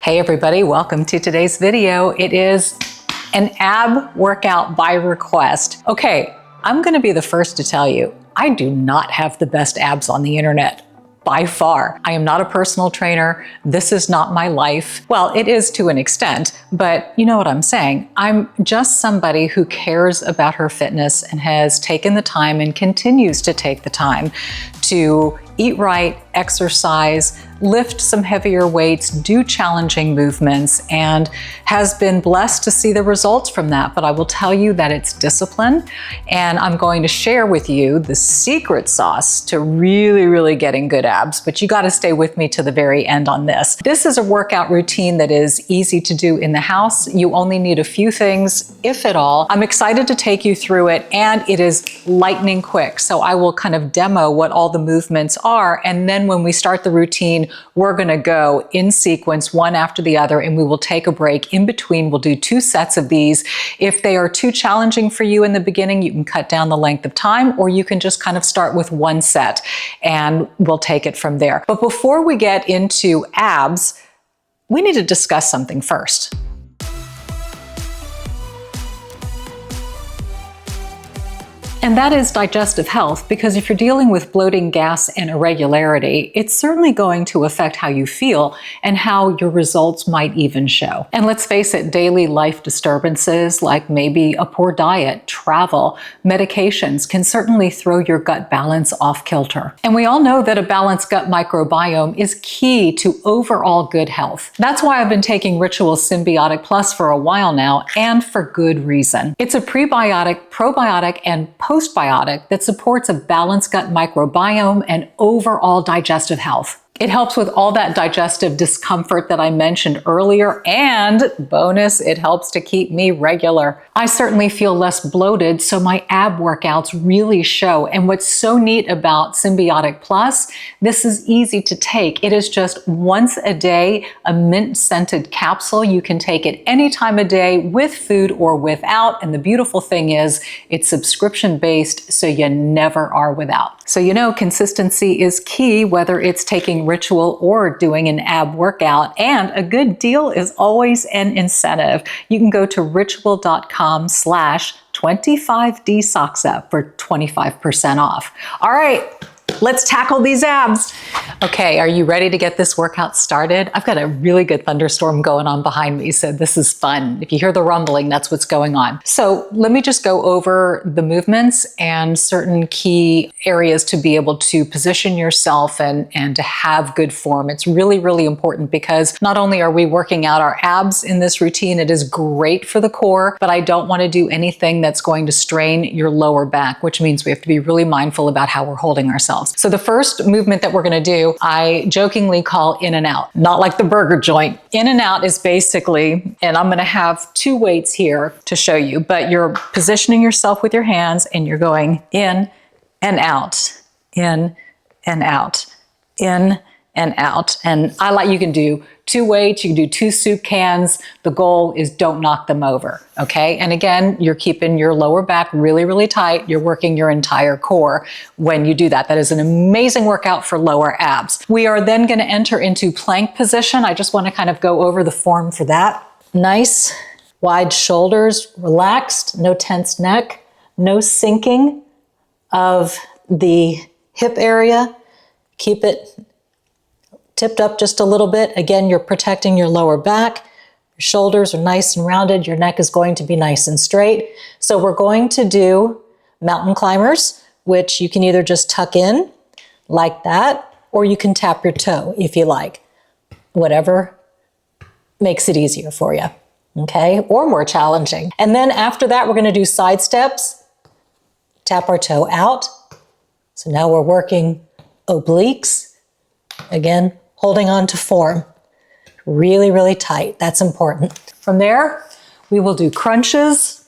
Hey everybody, welcome to today's video. It is an ab workout by request. Okay, I'm gonna be the first to tell you, I do not have the best abs on the internet. By far. I am not a personal trainer. This is not my life. Well, it is to an extent, but you know what I'm saying. I'm just somebody who cares about her fitness and has taken the time and continues to take the time to eat right, exercise, lift some heavier weights, do challenging movements, and has been blessed to see the results from that. But I will tell you that it's discipline, and I'm going to share with you the secret sauce to really getting good abs, but you got to stay with me to the very end on this. This is a workout routine that is easy to do in the house. You only need a few things, if at all. I'm excited to take you through it, and it is lightning quick. So I will kind of demo what all the movements are, and then when we start the routine, we're going to go in sequence, one after the other, and we will take a break in between. We'll do 2 sets of these. If they are too challenging for you in the beginning, you can cut down the length of time, or you can just kind of start with 1 set and we'll take it from there. But before we get into abs, we need to discuss something first. And that is digestive health, because if you're dealing with bloating, gas, and irregularity, it's certainly going to affect how you feel and how your results might even show. And let's face it, daily life disturbances like maybe a poor diet, travel, medications can certainly throw your gut balance off kilter. And we all know that a balanced gut microbiome is key to overall good health. That's why I've been taking Ritual Symbiotic Plus for a while now, and for good reason. It's a prebiotic, probiotic, and postbiotic that supports a balanced gut microbiome and overall digestive health. It helps with all that digestive discomfort that I mentioned earlier, and bonus, it helps to keep me regular. I certainly feel less bloated, so my ab workouts really show. And what's so neat about Symbiotic Plus, this is easy to take. It is just once a day, a mint-scented capsule. You can take it any time of day with food or without. And the beautiful thing is it's subscription-based, so you never are without. So you know, consistency is key, whether it's taking Ritual or doing an ab workout, and a good deal is always an incentive. You can go to ritual.com/25dsachse for 25% off. All right, let's tackle these abs. Okay, are you ready to get this workout started? I've got a really good thunderstorm going on behind me, so this is fun. If you hear the rumbling, that's what's going on. So let me just go over the movements and certain key areas to be able to position yourself and to have good form. It's really important, because not only are we working out our abs in this routine, it is great for the core, but I don't want to do anything that's going to strain your lower back, which means we have to be really mindful about how we're holding ourselves. So the first movement that we're going to do, I jokingly call in and out, not like the burger joint. In and out is basically, and I'm going to have 2 weights here to show you, but you're positioning yourself with your hands and you're going in and out, in and out, in and out. And you can do 2 weights, you can do 2 soup cans. The goal is don't knock them over, okay? And again, you're keeping your lower back really tight. You're working your entire core when you do that. That is an amazing workout for lower abs. We are then gonna enter into plank position. I just wanna kind of go over the form for that. Nice, wide shoulders, relaxed, no tense neck, no sinking of the hip area. Keep it tipped up just a little bit. Again, you're protecting your lower back. Your shoulders are nice and rounded. Your neck is going to be nice and straight. So we're going to do mountain climbers, which you can either just tuck in like that, or you can tap your toe if you like. Whatever makes it easier for you, okay? Or more challenging. And then after that, we're gonna do side steps. Tap our toe out. So now we're working obliques. Again, holding on to form. Really tight. That's important. From there, we will do crunches,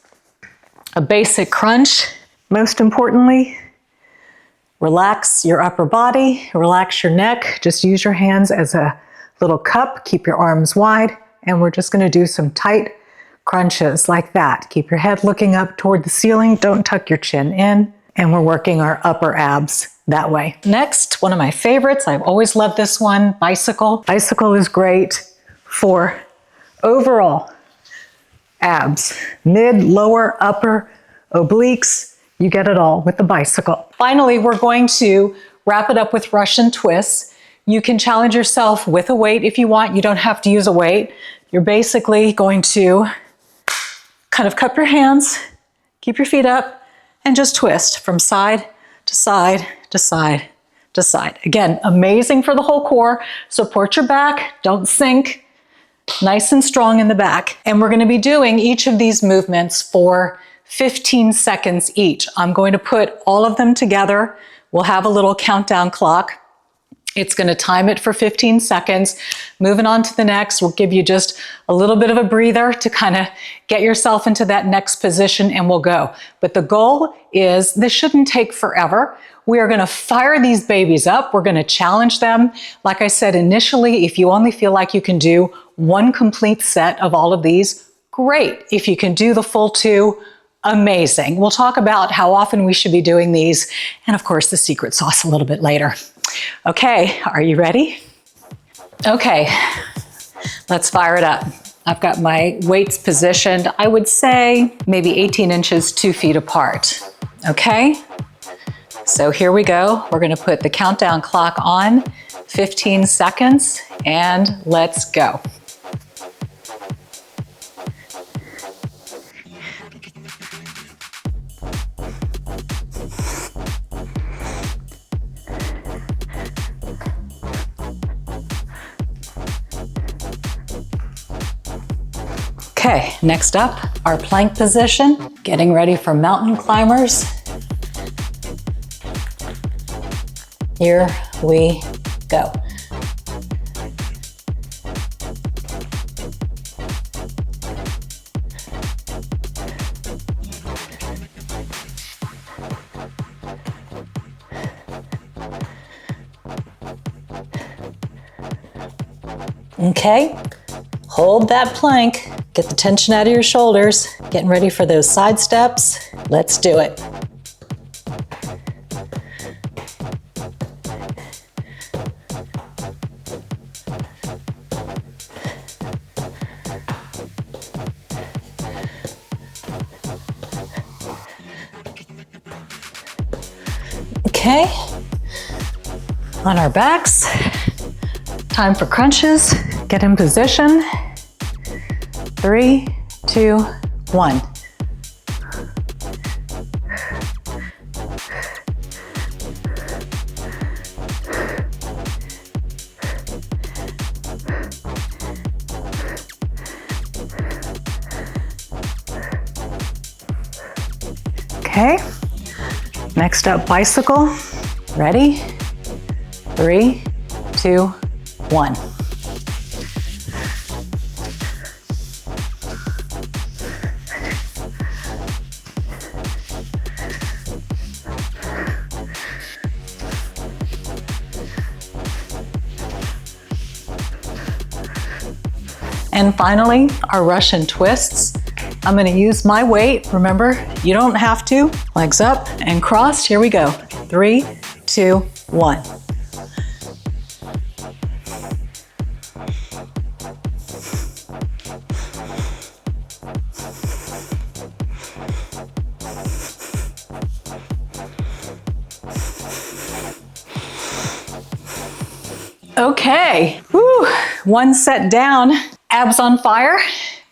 a basic crunch. Most importantly, relax your upper body, relax your neck. Just use your hands as a little cup. Keep your arms wide, and we're just going to do some tight crunches like that. Keep your head looking up toward the ceiling. Don't tuck your chin in, and we're working our upper abs that way. Next, one of my favorites, I've always loved this one, bicycle. Bicycle is great for overall abs, mid, lower, upper, obliques, you get it all with the bicycle. Finally, we're going to wrap it up with Russian twists. You can challenge yourself with a weight if you want. You don't have to use a weight. You're basically going to kind of cup your hands, keep your feet up, and just twist from side to side to side to side. Again, amazing for the whole core. Support your back, don't sink. Nice and strong in the back. And we're going to be doing each of these movements for 15 seconds each. I'm going to put all of them together. We'll have a little countdown clock. It's going to time it for 15 seconds. Moving on to the next, we'll give you just a little bit of a breather to kind of get yourself into that next position and we'll go. But the goal is this shouldn't take forever. We are going to fire these babies up. We're going to challenge them. Like I said initially, if you only feel like you can do one complete set of all of these, great. If you can do the full 2, amazing. We'll talk about how often we should be doing these and of course the secret sauce a little bit later. Okay, are you ready? Okay, let's fire it up. I've got my weights positioned, I would say maybe 18 inches, 2 feet apart. Okay, so here we go. We're gonna put the countdown clock on, 15 seconds, and let's go. Okay, next up, our plank position, getting ready for mountain climbers. Here we go. Okay, hold that plank. Get the tension out of your shoulders. Getting ready for those side steps. Let's do it. Okay, on our backs, time for crunches. Get in position. 3, 2, 1. Okay, next up, bicycle. Ready? 3, 2, 1. And finally, our Russian twists. I'm gonna use my weight. Remember, you don't have to. Legs up and crossed. Here we go. 3, 2, 1. Okay, whew. 1 set down. Abs on fire?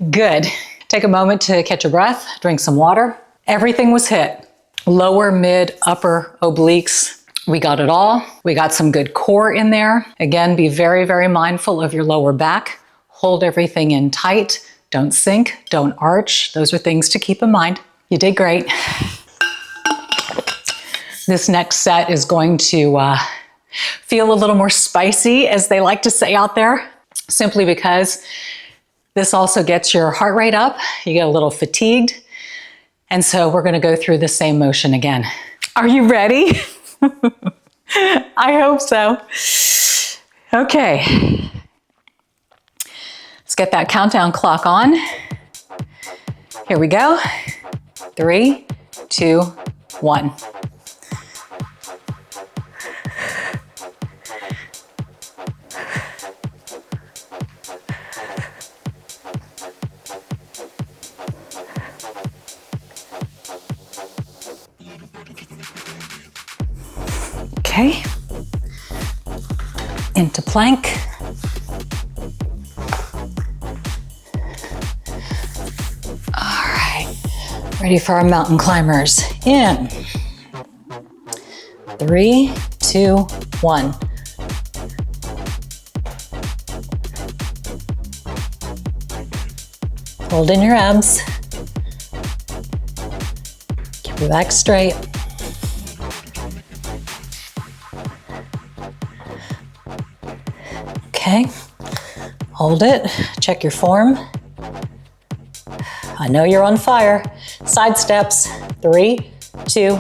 Good. Take a moment to catch your breath, drink some water. Everything was hit. Lower, mid, upper, obliques. We got it all. We got some good core in there. Again, be very, very mindful of your lower back. Hold everything in tight. Don't sink, don't arch. Those are things to keep in mind. You did great. This next set is going to feel a little more spicy, as they like to say out there, simply because this also gets your heart rate up. You get a little fatigued. And so we're gonna go through the same motion again. Are you ready? I hope so. Okay. Let's get that countdown clock on. Here we go. 3, 2, 1. Okay. Into plank. All right. Ready for our mountain climbers. In. 3, 2, 1. Hold in your abs. Keep your back straight. Okay. Hold it. Check your form. I know you're on fire. Side steps. 3, 2,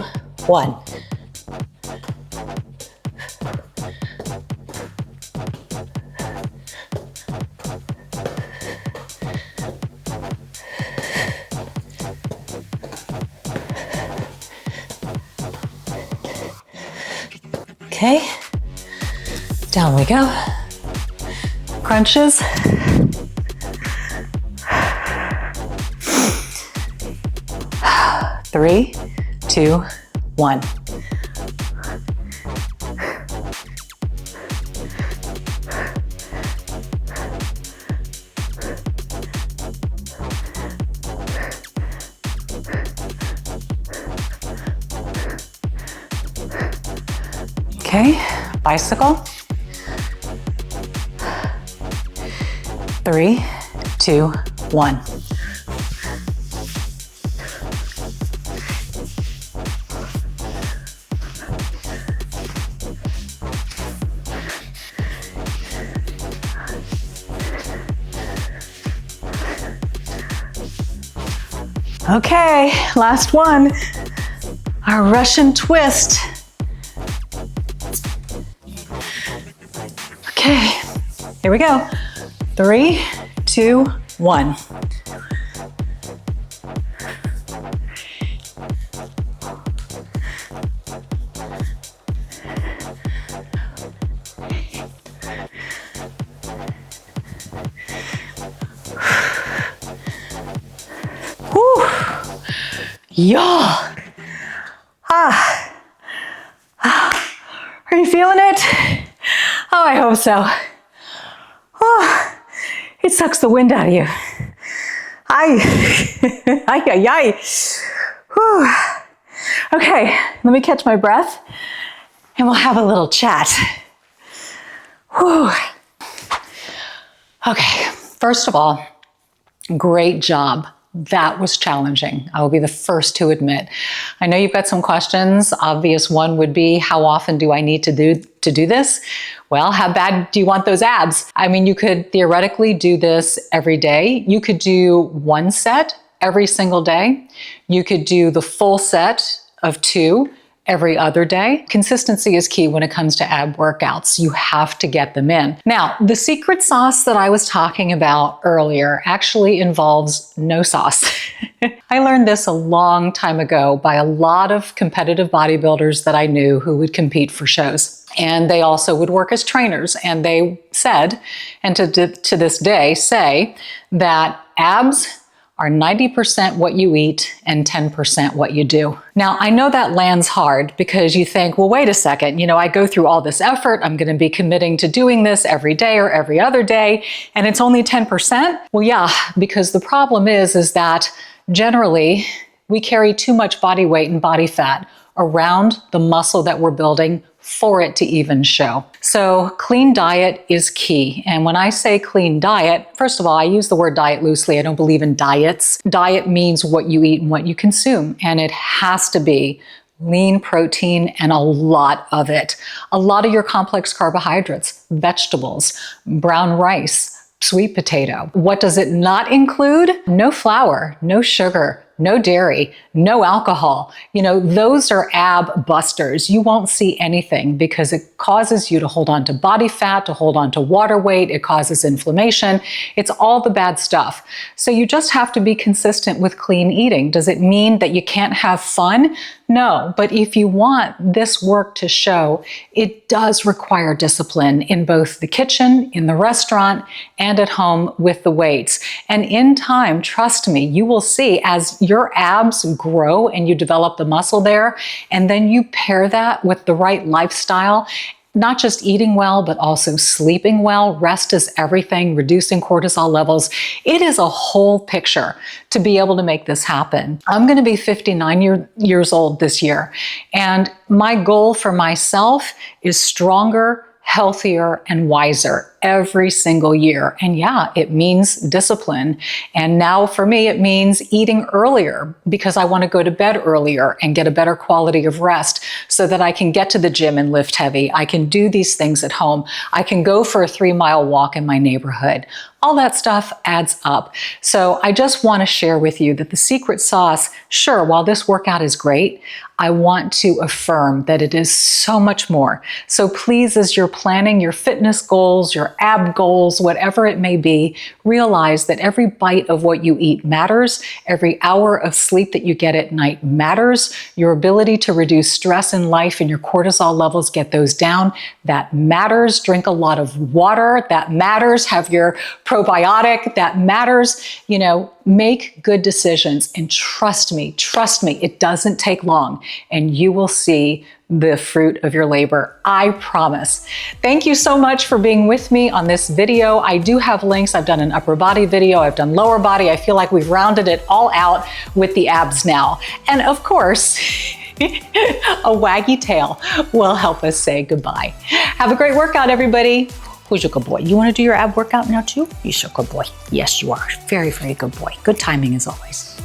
1. Okay, down we go. Crunches. Three, 2, 1. Okay, bicycle. 3, 2, 1. Okay, last one. Our Russian twist. Okay, here we go. 3, 2, 1. Whew. Yeah. Are you feeling it? Oh, I hope so. Oh, it sucks the wind out of you. Ay. Whew. Okay, let me catch my breath and we'll have a little chat. Whew. Okay, first of all, great job. That was challenging. I will be the first to admit. I know you've got some questions. Obvious one would be, how often do I need to do this? Well, how bad do you want those abs? I mean, you could theoretically do this every day. You could do 1 set every single day. You could do the full set of 2 every other day. Consistency is key when it comes to ab workouts. You have to get them in. Now, the secret sauce that I was talking about earlier actually involves no sauce. I learned this a long time ago by a lot of competitive bodybuilders that I knew who would compete for shows. And they also would work as trainers. And they said, and to this day say, that abs are 90% what you eat and 10% what you do. Now, I know that lands hard because you think, well, wait a second, I go through all this effort, I'm gonna be committing to doing this every day or every other day, and it's only 10%? Well, yeah, because the problem is that generally we carry too much body weight and body fat around the muscle that we're building for it to even show. So clean diet is key. And when I say clean diet, first of all, I use the word diet loosely. I don't believe in diets. Diet means what you eat and what you consume. And it has to be lean protein and a lot of it. A lot of your complex carbohydrates, vegetables, brown rice, sweet potato. What does it not include? No flour, no sugar, no dairy, no alcohol. Those are ab busters. You won't see anything because it causes you to hold on to body fat, to hold on to water weight. It causes inflammation. It's all the bad stuff. So you just have to be consistent with clean eating. Does it mean that you can't have fun? No, but if you want this work to show, it does require discipline in both the kitchen, in the restaurant, and at home with the weights. And in time, trust me, you will see as your abs grow and you develop the muscle there, and then you pair that with the right lifestyle, not just eating well, but also sleeping well. Rest is everything, reducing cortisol levels. It is a whole picture to be able to make this happen. I'm going to be 59 years old this year, and my goal for myself is stronger, healthier, and wiser every single year. And yeah, it means discipline. And now for me, it means eating earlier because I want to go to bed earlier and get a better quality of rest so that I can get to the gym and lift heavy. I can do these things at home. I can go for a 3-mile walk in my neighborhood. All that stuff adds up. So I just want to share with you that the secret sauce, sure, while this workout is great, I want to affirm that it is so much more. So please, as you're planning your fitness goals, your ab goals, whatever it may be, realize that every bite of what you eat matters. Every hour of sleep that you get at night matters. Your ability to reduce stress in life and your cortisol levels, get those down, that matters. Drink a lot of water, that matters. Have your probiotic, that matters. You know, make good decisions, and trust me, it doesn't take long, and you will see the fruit of your labor. I promise. Thank you so much for being with me on this video. I do have links. I've done an upper body video. I've done lower body. I feel like we've rounded it all out with the abs now. And of course, a waggy tail will help us say goodbye. Have a great workout, everybody. Who's your good boy? You want to do your ab workout now too? You're so good boy. Yes, you are. Very, very good boy. Good timing as always.